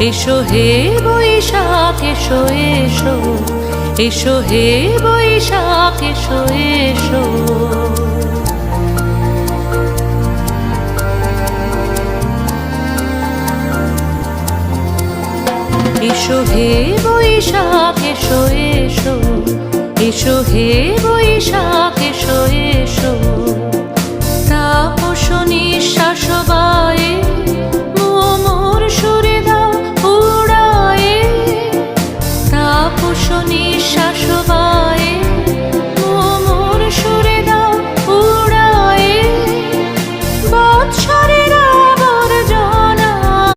এসো হে বৈশাখ এসো এসো, এসো হে বৈশাখ এসো এসো। এসো হে বৈশাখ এসো এসো, এসো হে বৈশাখ এসো এসো। তাপস নিঃশ্বাস বায়